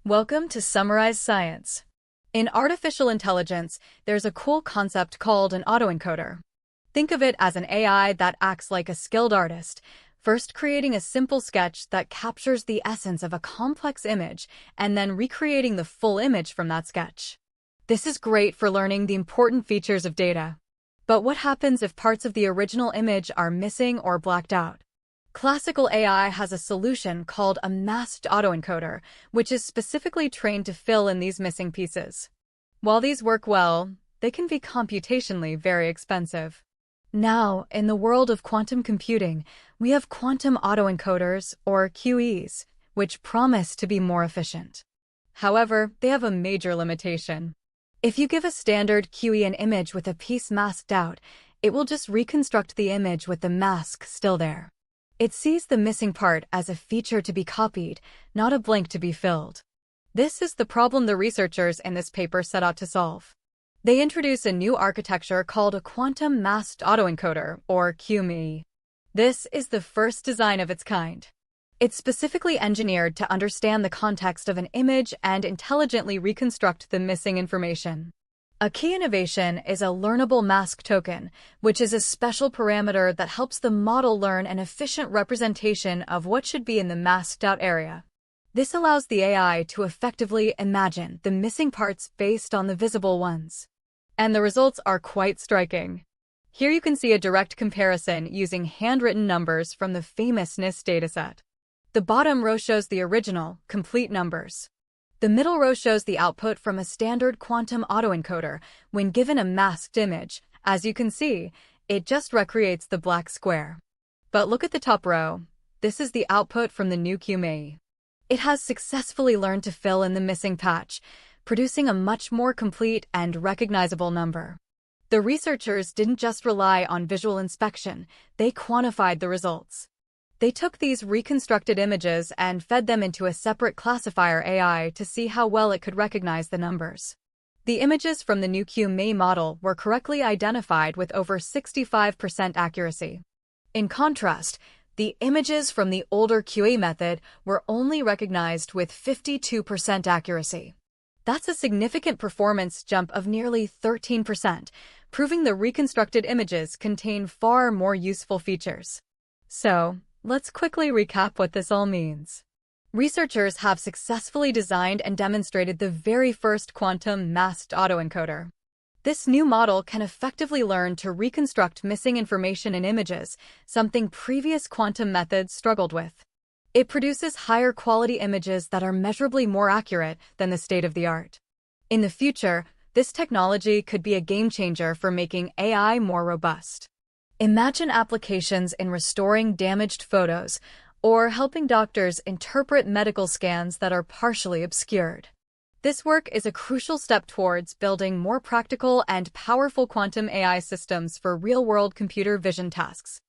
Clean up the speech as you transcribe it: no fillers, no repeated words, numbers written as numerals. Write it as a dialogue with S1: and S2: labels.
S1: Welcome to Summarize Science. In artificial intelligence, there's a cool concept called an autoencoder. Think of it as an AI that acts like a skilled artist, first creating a simple sketch that captures the essence of a complex image and then recreating the full image from that sketch. This is great for learning the important features of data. But what happens if parts of the original image are missing or blacked out? Classical AI has a solution called a masked autoencoder, which is specifically trained to fill in these missing pieces. While these work well, they can be computationally very expensive. Now, in the world of quantum computing, we have quantum autoencoders, or QEs, which promise to be more efficient. However, they have a major limitation. If you give a standard QE an image with a piece masked out, it will just reconstruct the image with the mask still there. It sees the missing part as a feature to be copied, not a blank to be filled. This is the problem the researchers in this paper set out to solve. They introduce a new architecture called a Quantum Masked Autoencoder, or QMAE. This is the first design of its kind. It's specifically engineered to understand the context of an image and intelligently reconstruct the missing information. A key innovation is a learnable mask token, which is a special parameter that helps the model learn an efficient representation of what should be in the masked-out area. This allows the AI to effectively imagine the missing parts based on the visible ones. And the results are quite striking. Here you can see a direct comparison using handwritten numbers from the famous NIST dataset. The bottom row shows the original, complete numbers. The middle row shows the output from a standard quantum autoencoder when given a masked image. As you can see, it just recreates the black square. But look at the top row. This is the output from the new QMAE. It has successfully learned to fill in the missing patch, producing a much more complete and recognizable number. The researchers didn't just rely on visual inspection, they quantified the results. They took these reconstructed images and fed them into a separate classifier AI to see how well it could recognize the numbers. The images from the new QMAE model were correctly identified with over 65% accuracy. In contrast, the images from the older QA method were only recognized with 52% accuracy. That's a significant performance jump of nearly 13%, proving the reconstructed images contain far more useful features. So, let's quickly recap what this all means. Researchers have successfully designed and demonstrated the very first quantum masked autoencoder. This new model can effectively learn to reconstruct missing information in images, something previous quantum methods struggled with. It produces higher quality images that are measurably more accurate than the state-of-the-art. In the future, this technology could be a game changer for making AI more robust. Imagine applications in restoring damaged photos or helping doctors interpret medical scans that are partially obscured. This work is a crucial step towards building more practical and powerful quantum AI systems for real-world computer vision tasks.